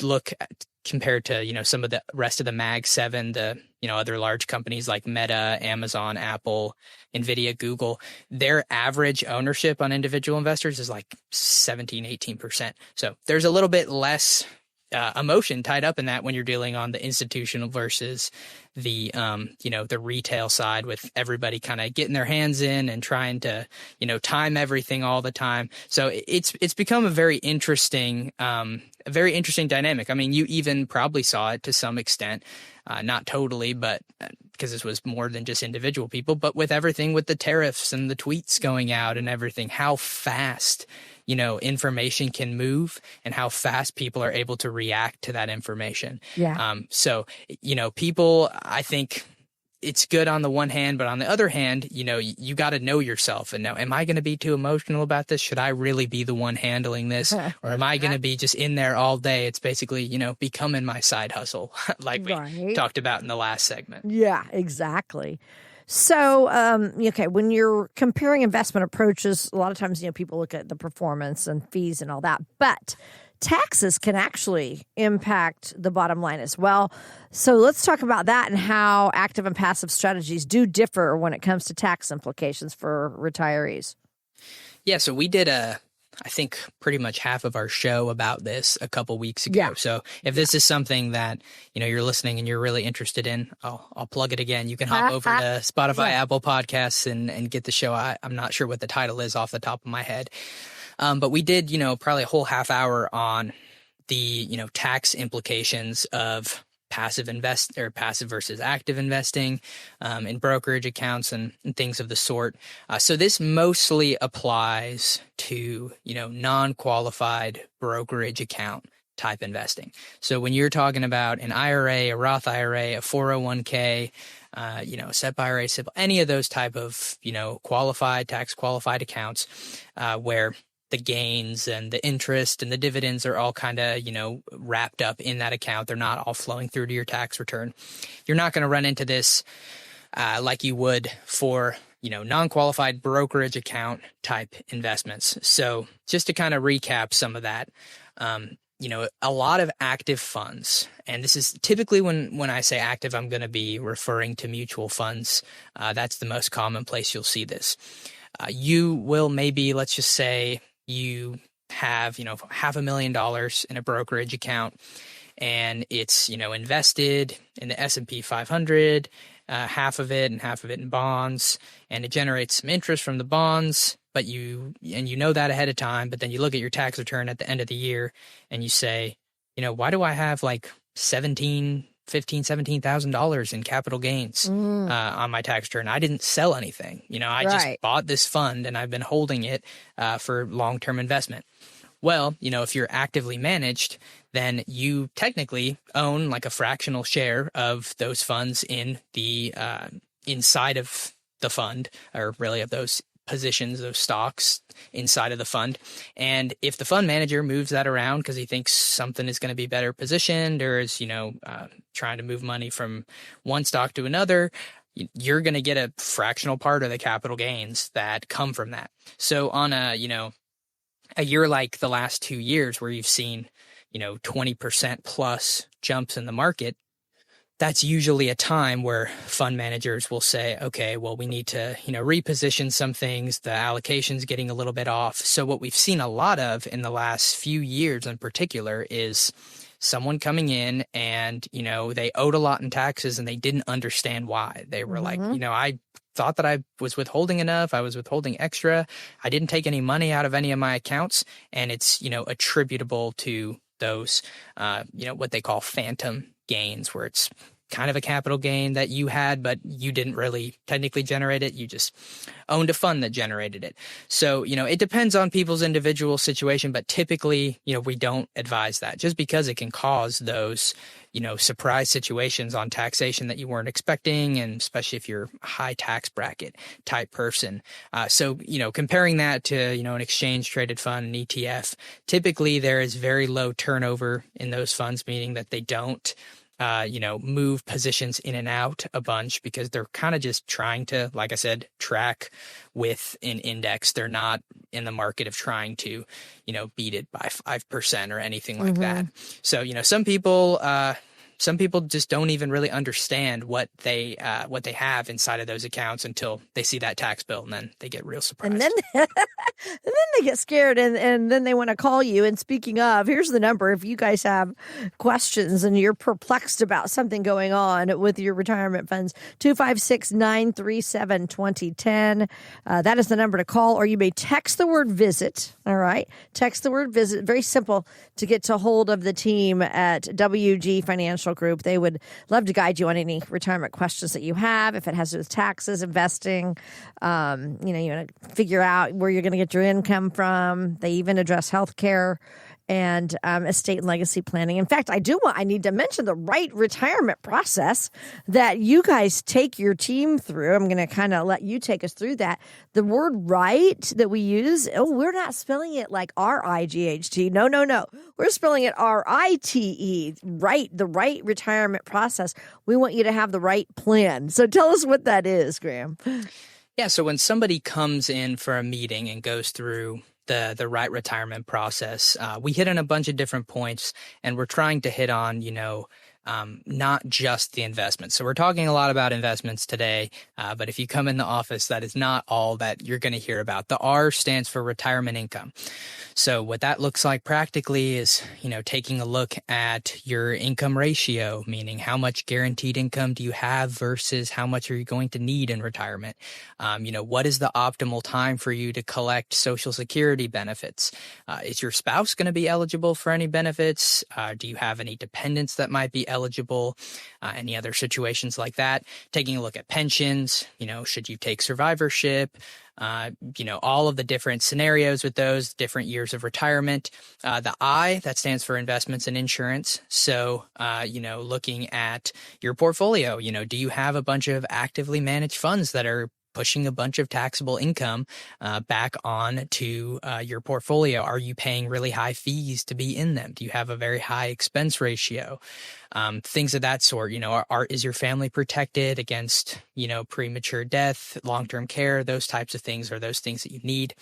look at, compared to, some of the rest of the Mag 7, the, other large companies like Meta, Amazon, Apple, Nvidia, Google, their average ownership on individual investors is like 17, 18%. So there's a little bit less emotion tied up in that when you're dealing on the institutional versus the the retail side, with everybody kind of getting their hands in and trying to time everything all the time. So it's become a very interesting dynamic. I mean, you even probably saw it to some extent, not totally, but because this was more than just individual people, but with everything with the tariffs and the tweets going out and everything, how fast information can move and how fast people are able to react to that information. Yeah. So, people, I think it's good on the one hand, but on the other hand, you got to know yourself and know, am I going to be too emotional about this? Should I really be the one handling this? Or am I going to be just in there all day? It's basically, becoming my side hustle, like we talked about in the last segment. Yeah, exactly. So, when you're comparing investment approaches, a lot of times, people look at the performance and fees and all that, but taxes can actually impact the bottom line as well. So let's talk about that and how active and passive strategies do differ when it comes to tax implications for retirees. Yeah, so we did I think pretty much half of our show about this a couple weeks ago. Yeah. So if this is something that, you're listening and you're really interested in, I'll plug it again. You can hop over to Spotify, Apple Podcasts and get the show. I'm not sure what the title is off the top of my head. But we did, probably a whole half hour on the, tax implications of passive versus active investing in brokerage accounts and things of the sort. So this mostly applies to, non-qualified brokerage account type investing. So when you're talking about an IRA, a Roth IRA, a 401k, a SEP IRA, SIP, any of those type of, tax qualified accounts where the gains and the interest and the dividends are all kind of, wrapped up in that account. They're not all flowing through to your tax return. You're not going to run into this like you would for, non-qualified brokerage account type investments. So just to kind of recap some of that, a lot of active funds, and this is typically when I say active, I'm going to be referring to mutual funds. That's the most common place you'll see this. you will maybe, let's just say you have, $500,000 in a brokerage account, and it's, invested in the S&P 500, half of it in bonds, and it generates some interest from the bonds, but you know that ahead of time, but then you look at your tax return at the end of the year and you say, why do I have like $17,000 in capital gains on my tax return? I didn't sell anything. I just bought this fund and I've been holding it for long-term investment. Well, if you're actively managed, then you technically own like a fractional share of those funds in the inside of the fund, or really of those positions, those stocks inside of the fund. And if the fund manager moves that around because he thinks something is going to be better positioned, or is, trying to move money from one stock to another, you're going to get a fractional part of the capital gains that come from that. So on a year like the last 2 years where you've seen, 20% plus jumps in the market, that's usually a time where fund managers will say, okay, well, we need to, reposition some things. The allocation's getting a little bit off. So what we've seen a lot of in the last few years in particular is someone coming in and, they owed a lot in taxes and they didn't understand why. They were like, I thought that I was withholding enough. I was withholding extra. I didn't take any money out of any of my accounts. And it's, attributable to those, what they call phantom gains, where it's kind of a capital gain that you had, but you didn't really technically generate it. You just owned a fund that generated it. So, it depends on people's individual situation, but typically, we don't advise that, just because it can cause those, surprise situations on taxation that you weren't expecting, and especially if you're a high tax bracket type person. So, comparing that to, an exchange traded fund, an ETF, typically there is very low turnover in those funds, meaning that they don't move positions in and out a bunch, because they're kind of just trying to, like I said, track with an index. They're not in the market of trying to, beat it by 5% or anything like that. So, some people just don't even really understand what they have inside of those accounts until they see that tax bill, and then they get real surprised. And then they get scared, and then they want to call you. And speaking of, here's the number. If you guys have questions and you're perplexed about something going on with your retirement funds, 256-937-2010. That is the number to call, or you may text the word visit. All right. Text the word visit. Very simple to get to hold of the team at WG Financial Group. They would love to guide you on any retirement questions that you have. If it has to do with taxes, investing, you want to figure out where you're going to get your income from. They even address healthcare and estate and legacy planning. In fact, I need to mention the Rite Retirement process that you guys take your team through. I'm going to kind of let you take us through that. The word right that we use, we're not spelling it like R-I-G-H-T. No. We're spelling it R-I-T-E. Right, the Rite Retirement process. We want you to have the right plan. So tell us what that is, Graham. Yeah, so when somebody comes in for a meeting and goes through the Rite Retirement process, we hit on a bunch of different points, and we're trying to hit on, not just the investments. So we're talking a lot about investments today, but if you come in the office, that is not all that you're going to hear about. The R stands for retirement income. So what that looks like practically is, taking a look at your income ratio, meaning how much guaranteed income do you have versus how much are you going to need in retirement? What is the optimal time for you to collect Social Security benefits? Is your spouse going to be eligible for any benefits? Do you have any dependents that might be eligible? Any other situations like that? Taking a look at pensions, should you take survivorship? All of the different scenarios with those different years of retirement. The I, that stands for investments and insurance. So, looking at your portfolio, do you have a bunch of actively managed funds that are pushing a bunch of taxable income back on to your portfolio? Are you paying really high fees to be in them? Do you have a very high expense ratio? Things of that sort. Is your family protected against, premature death, long-term care? Those types of things are those things that you need.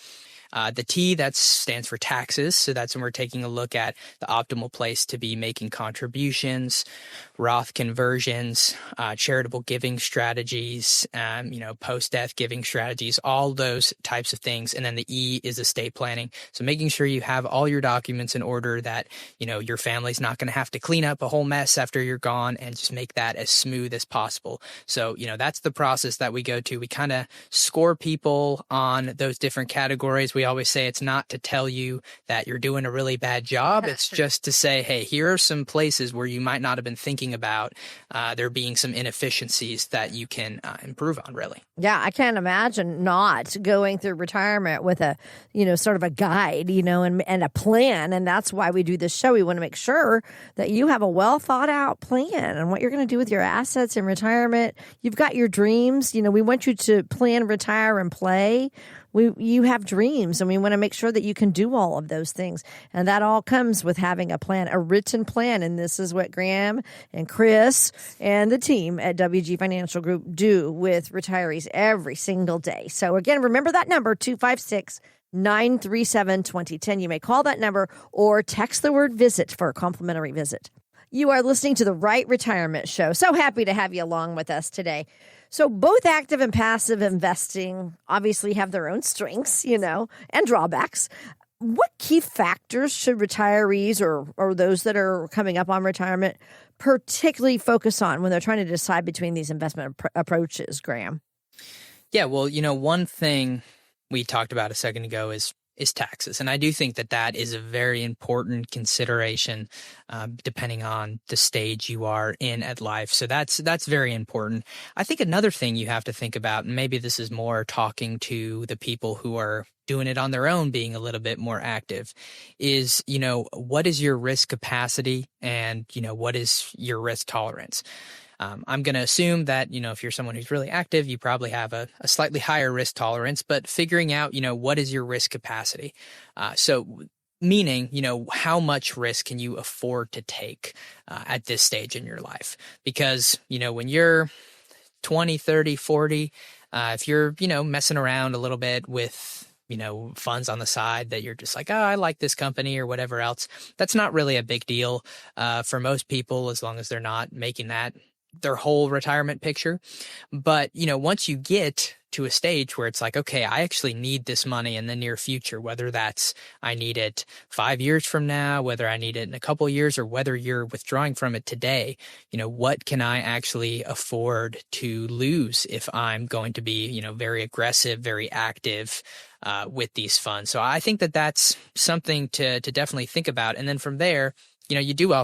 The T, that stands for taxes. So that's when we're taking a look at the optimal place to be making contributions. Roth conversions, charitable giving strategies, post-death giving strategies, all those types of things. And then the E is estate planning. So making sure you have all your documents in order, that, your family's not going to have to clean up a whole mess after you're gone, and just make that as smooth as possible. So, that's the process that we go to. We kind of score people on those different categories. We always say it's not to tell you that you're doing a really bad job. It's just to say, hey, here are some places where you might not have been thinking about there being some inefficiencies that you can improve on, really. Yeah, I can't imagine not going through retirement with a, sort of a guide, and a plan. And that's why we do this show. We want to make sure that you have a well thought out plan and what you're going to do with your assets in retirement. You've got your dreams. We want you to plan, retire, and play. You have dreams, and we want to make sure that you can do all of those things. And that all comes with having a plan, a written plan. And this is what Graham and Cris and the team at WG Financial Group do with retirees every single day. So again, remember that number, 256-937-2010. You may call that number or text the word visit for a complimentary visit. You are listening to the Rite Retirement Show. So happy to have you along with us today. So both active and passive investing obviously have their own strengths, and drawbacks. What key factors should retirees or those that are coming up on retirement particularly focus on when they're trying to decide between these investment approaches, Graham? Yeah, well, one thing we talked about a second ago is taxes. And I do think that is a very important consideration depending on the stage you are in at life. So that's very important. I think another thing you have to think about, and maybe this is more talking to the people who are doing it on their own, being a little bit more active, is, what is your risk capacity and, what is your risk tolerance? I'm going to assume that, if you're someone who's really active, you probably have a slightly higher risk tolerance, but figuring out, what is your risk capacity? So meaning, how much risk can you afford to take at this stage in your life? Because, when you're 20, 30, 40, if you're, messing around a little bit with funds on the side that you're just like, oh, I like this company or whatever else, that's not really a big deal for most people, as long as they're not making that their whole retirement picture. But, once you get to a stage where it's like, okay, I actually need this money in the near future, whether that's I need it 5 years from now, whether I need it in a couple of years, or whether you're withdrawing from it today, what can I actually afford to lose if I'm going to be, very aggressive, very active with these funds? So I think that's something to definitely think about. And then from there, you do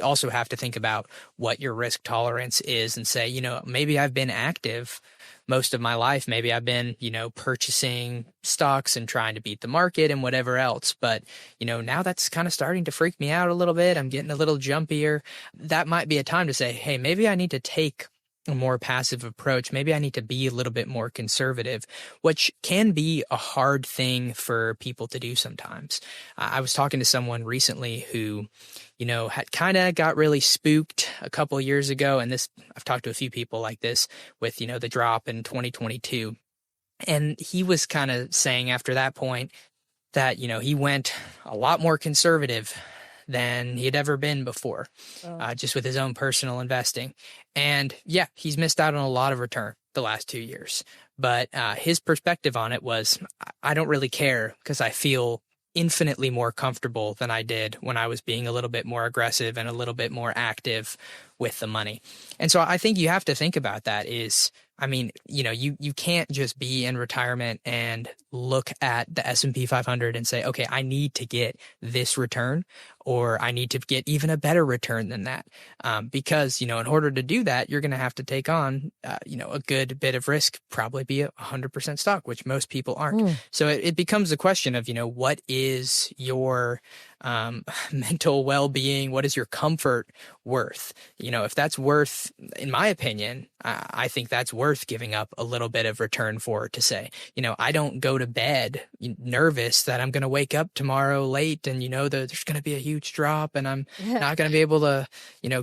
also have to think about what your risk tolerance is and say, maybe I've been active most of my life. Maybe I've been, purchasing stocks and trying to beat the market and whatever else. But, now that's kind of starting to freak me out a little bit. I'm getting a little jumpier. That might be a time to say, hey, maybe I need to take a more passive approach. Maybe I need to be a little bit more conservative, which can be a hard thing for people to do sometimes. I was talking to someone recently who, had kind of got really spooked a couple of years ago. And I've talked to a few people like this with, the drop in 2022. And he was kind of saying after that point that, he went a lot more conservative than he had ever been before, just with his own personal investing. And yeah, he's missed out on a lot of return the last 2 years. But his perspective on it was, I don't really care because I feel infinitely more comfortable than I did when I was being a little bit more aggressive and a little bit more active with the money. And so I think you have to think about that is, you can't just be in retirement and look at the S&P 500 and say, okay, I need to get this return, or I need to get even a better return than that. Because, in order to do that, you're going to have to take on, a good bit of risk, probably be 100% stock, which most people aren't. So it becomes a question of, what is your mental well-being? What is your comfort worth? If that's worth, in my opinion, I think that's worth giving up a little bit of return for, to say, I don't go to bed nervous that I'm going to wake up tomorrow late and, there's going to be a huge drop and I'm not going to be able to,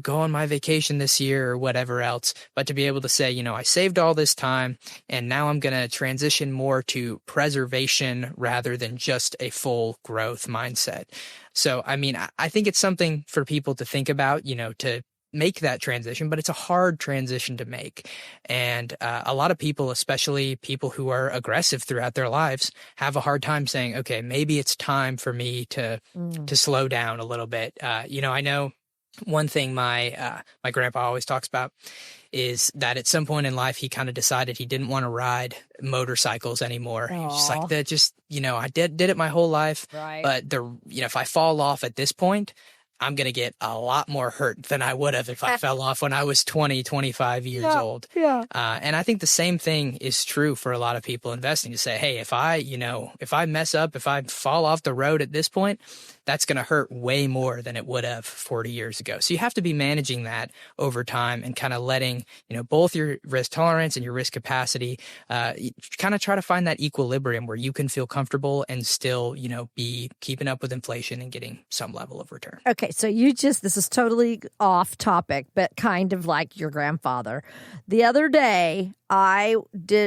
go on my vacation this year or whatever else. But to be able to say, I saved all this time and now I'm going to transition more to preservation rather than just a full growth mindset. So, I think it's something for people to think about, to make that transition, but it's a hard transition to make. And a lot of people, especially people who are aggressive throughout their lives, have a hard time saying, okay, maybe it's time for me to slow down a little bit. I know one thing my grandpa always talks about is that at some point in life, he kind of decided he didn't want to ride motorcycles anymore. He's just like that. Just, I did it my whole life, right. But if I fall off at this point, I'm going to get a lot more hurt than I would have if I fell off when I was 20, 25 years old. Yeah. And I think the same thing is true for a lot of people investing, to say, hey, if I mess up, if I fall off the road at this point, that's going to hurt way more than it would have 40 years ago. So you have to be managing that over time and kind of letting, both your risk tolerance and your risk capacity, kind of try to find that equilibrium where you can feel comfortable and still, be keeping up with inflation and getting some level of return. Okay, so this is totally off topic, but kind of like your grandfather. The other day, I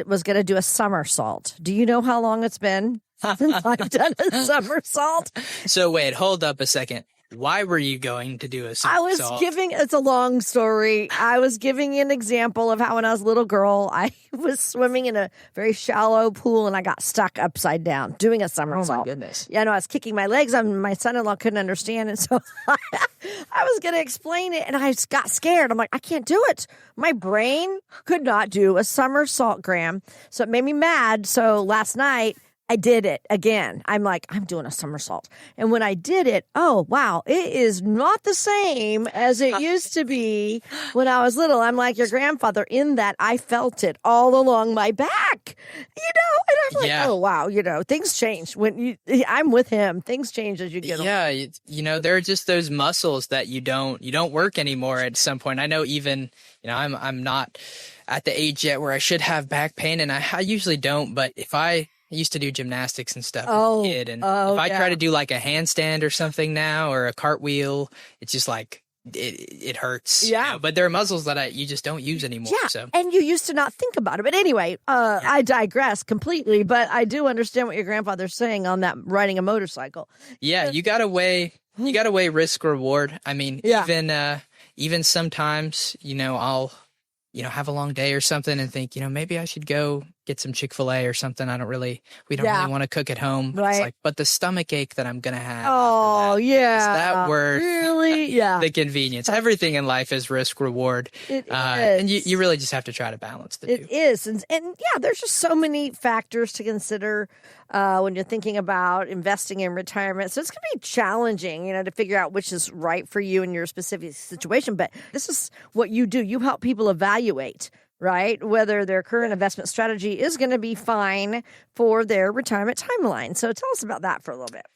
was going to do a somersault. Do you know how long it's been since I've done a somersault? So wait, hold up a second. Why were you going to do a somersault? It's a long story. I was giving an example of how when I was a little girl, I was swimming in a very shallow pool and I got stuck upside down doing a somersault. Oh my goodness. Yeah, no, I was kicking my legs. My son-in-law couldn't understand. And so I was going to explain it and I got scared. I'm like, I can't do it. My brain could not do a somersault, Graham. So it made me mad. So last night, I did it again. I'm like, I'm doing a somersault. And when I did it, oh, wow, it is not the same as it used to be when I was little. I'm like your grandfather in that I felt it all along my back, and I'm like, oh, wow, things change. I'm with him. Things change as you get older. Yeah, there are just those muscles that you don't work anymore at some point. I know even, I'm not at the age yet where I should have back pain, and I usually don't, but if I used to do gymnastics and stuff as a kid. And if I try to do like a handstand or something now, or a cartwheel, it's just like, it hurts. Yeah. But there are muscles that you just don't use anymore. Yeah. So. And you used to not think about it. But anyway, I digress completely, but I do understand what your grandfather's saying on that riding a motorcycle. Yeah. You gotta weigh risk reward. I mean, even sometimes, I'll, have a long day or something and think, maybe I should go get some Chick-fil-A or something. We don't really want to cook at home. Right. It's like, but the stomach ache that I'm going to have. Oh, yeah. Is that worth really? Yeah. the convenience? Everything in life is risk reward. It is. And you really just have to try to balance the two. It is. And there's just so many factors to consider when you're thinking about investing in retirement. So it's going to be challenging, to figure out which is right for you in your specific situation. But this is what you do. You help people evaluate, right, whether their current investment strategy is going to be fine for their retirement timeline. So tell us about that for a little bit.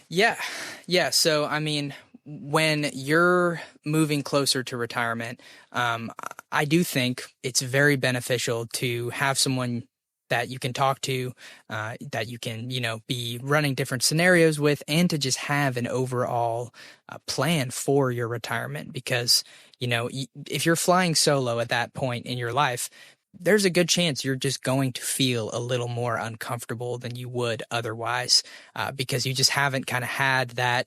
Yeah. So, I mean, when you're moving closer to retirement, I do think it's very beneficial to have someone that you can talk to, that you can, be running different scenarios with, and to just have an overall plan for your retirement. Because, if you're flying solo at that point in your life, there's a good chance you're just going to feel a little more uncomfortable than you would otherwise, because you just haven't kind of had that,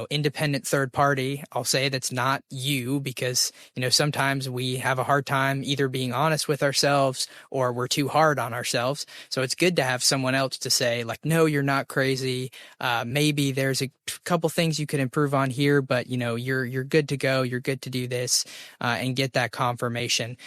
independent third party. I'll say that's not you, because, sometimes we have a hard time either being honest with ourselves or we're too hard on ourselves. So it's good to have someone else to say, like, no, you're not crazy. Maybe there's a couple things you could improve on here, but, you're good to go. You're good to do this, and get that confirmation.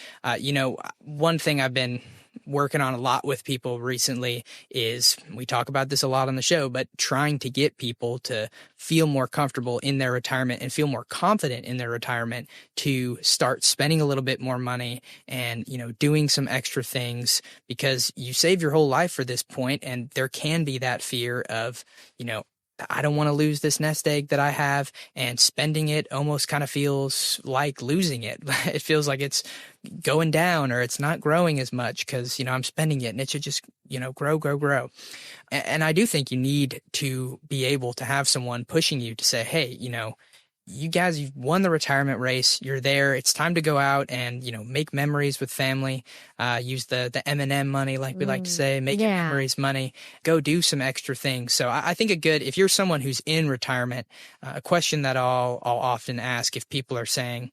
One thing I've been working on a lot with people recently is, we talk about this a lot on the show, but trying to get people to feel more comfortable in their retirement and feel more confident in their retirement to start spending a little bit more money and, doing some extra things, because you save your whole life for this point, and there can be that fear of, I don't want to lose this nest egg that I have, and spending it almost kind of feels like losing it. It feels like it's going down, or it's not growing as much because, I'm spending it, and it should just, grow. And I do think you need to be able to have someone pushing you to say, hey, you guys, you've won the retirement race. You're there. It's time to go out and, make memories with family, use the M&M money, like we like to say, make memories money, go do some extra things. So I think if you're someone who's in retirement, a question that I'll often ask if people are saying,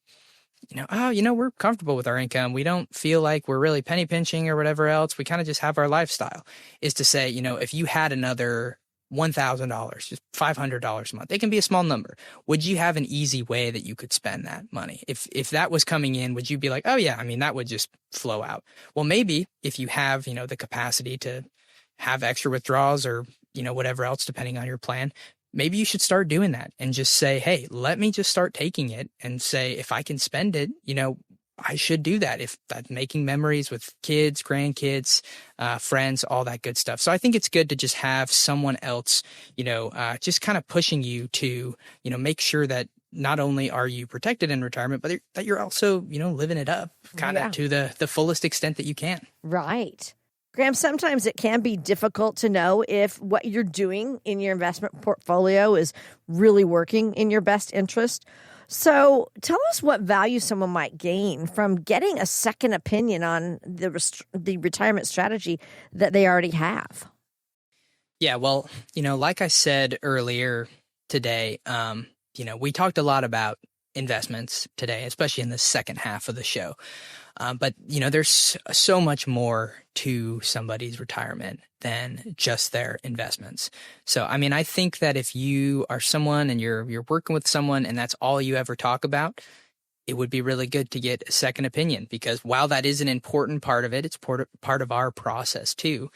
we're comfortable with our income. We don't feel like we're really penny pinching or whatever else. We kind of just have our lifestyle. Is to say, if you had another $1,000, just $500 a month, it can be a small number. Would you have an easy way that you could spend that money? If that was coming in, would you be like, oh yeah, that would just flow out? Well, maybe if you have, the capacity to have extra withdrawals or, whatever else, depending on your plan, maybe you should start doing that and just say, hey, let me just start taking it and say, if I can spend it, I should do that. If that's making memories with kids, grandkids, friends, all that good stuff. So I think it's good to just have someone else, just kind of pushing you to, make sure that not only are you protected in retirement, but that you're also, living it up kind of to the fullest extent that you can. Right. Graham, sometimes it can be difficult to know if what you're doing in your investment portfolio is really working in your best interest. So tell us what value someone might gain from getting a second opinion on the retirement strategy that they already have. Yeah, well, like I said earlier today, we talked a lot about investments today, especially in the second half of the show. But, there's so much more to somebody's retirement than just their investments. So, I think that if you are someone and you're working with someone and that's all you ever talk about, it would be really good to get a second opinion, because while that is an important part of it, it's part of our process too.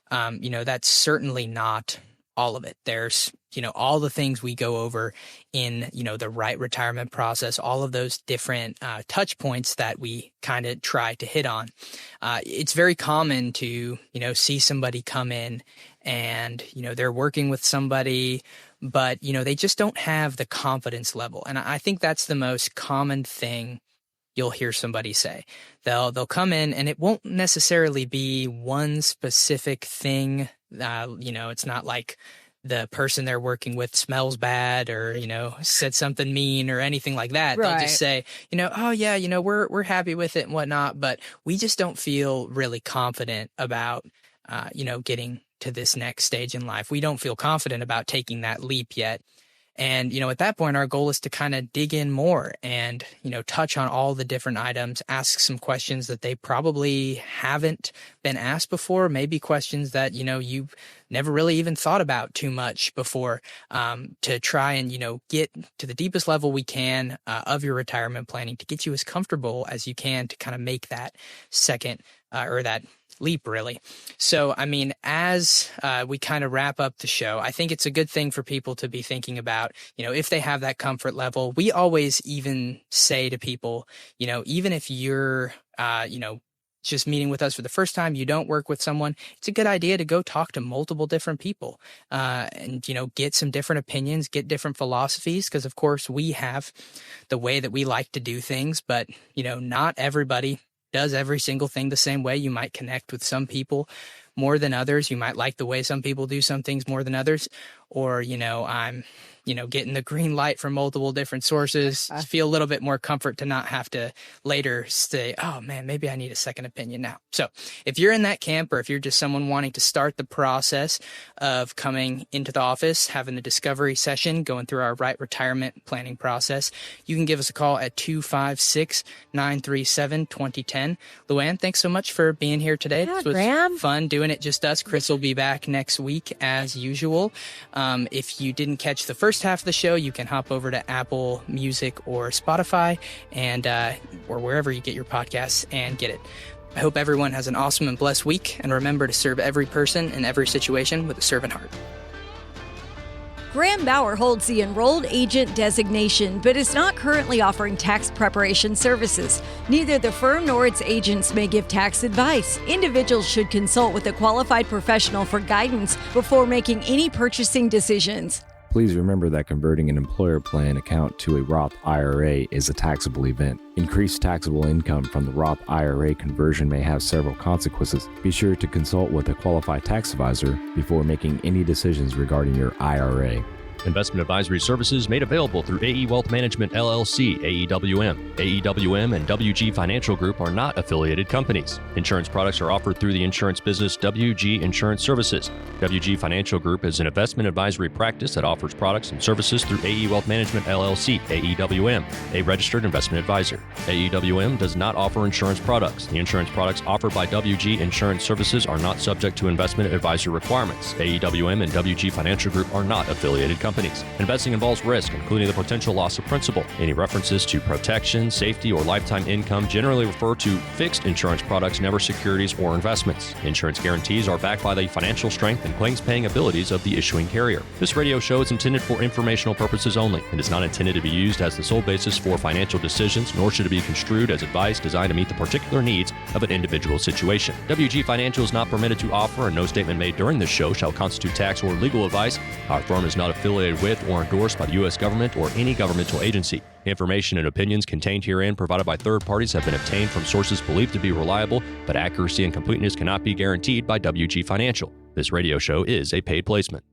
That's certainly not all of it. There's, all the things we go over in, the Rite Retirement process, all of those different touch points that we kind of try to hit on. It's very common to, see somebody come in and, they're working with somebody, but, they just don't have the confidence level. And I think that's the most common thing you'll hear somebody say. They'll come in and it won't necessarily be one specific thing. It's not like the person they're working with smells bad or, said something mean or anything like that. Right. They'll just say, oh yeah, we're happy with it and whatnot, but we just don't feel really confident about, getting to this next stage in life. We don't feel confident about taking that leap yet. And, at that point, our goal is to kind of dig in more and, touch on all the different items, ask some questions that they probably haven't been asked before, maybe questions that, you've never really even thought about too much before, to try and, get to the deepest level we can of your retirement planning to get you as comfortable as you can to kind of make that second or that leap, really. So, as we kind of wrap up the show, I think it's a good thing for people to be thinking about, if they have that comfort level. We always even say to people, even if you're, just meeting with us for the first time, you don't work with someone, it's a good idea to go talk to multiple different people and, get some different opinions, get different philosophies, because of course we have the way that we like to do things, but, not everybody does every single thing the same way. You might connect with some people more than others. You might like the way some people do some things more than others. Or, I'm, getting the green light from multiple different sources. Feel a little bit more comfort to not have to later say, oh man, maybe I need a second opinion now. So if you're in that camp, or if you're just someone wanting to start the process of coming into the office, having the discovery session, going through our Rite Retirement planning process, you can give us a call at 256-937-2010. Luann, thanks so much for being here today. Yeah, this was Graham. Fun doing it just us. Cris will be back next week as usual. If you didn't catch the first half of the show, you can hop over to Apple Music or Spotify and or wherever you get your podcasts and get it. I hope everyone has an awesome and blessed week, and remember to serve every person in every situation with a servant heart. Graham Bauer holds the enrolled agent designation, but is not currently offering tax preparation services. Neither the firm nor its agents may give tax advice. Individuals should consult with a qualified professional for guidance before making any purchasing decisions. Please remember that converting an employer plan account to a Roth IRA is a taxable event. Increased taxable income from the Roth IRA conversion may have several consequences. Be sure to consult with a qualified tax advisor before making any decisions regarding your IRA. Investment advisory services made available through AE Wealth Management LLC, AEWM. AEWM and WG Financial Group are not affiliated companies. Insurance products are offered through the insurance business WG Insurance Services. WG Financial Group is an investment advisory practice that offers products and services through AE Wealth Management LLC, AEWM, a registered investment advisor. AEWM does not offer insurance products. The insurance products offered by WG Insurance Services are not subject to investment advisor requirements. AEWM and WG Financial Group are not affiliated companies. Investing involves risk, including the potential loss of principal. Any references to protection, safety, or lifetime income generally refer to fixed insurance products, never securities or investments. Insurance guarantees are backed by the financial strength and claims-paying abilities of the issuing carrier. This radio show is intended for informational purposes only and is not intended to be used as the sole basis for financial decisions, nor should it be construed as advice designed to meet the particular needs of an individual situation. WG Financial is not permitted to offer, and no statement made during this show shall constitute tax or legal advice. Our firm is not affiliated with or endorsed by the U.S. government or any governmental agency. Information and opinions contained herein provided by third parties have been obtained from sources believed to be reliable, but accuracy and completeness cannot be guaranteed by WG Financial. This radio show is a paid placement.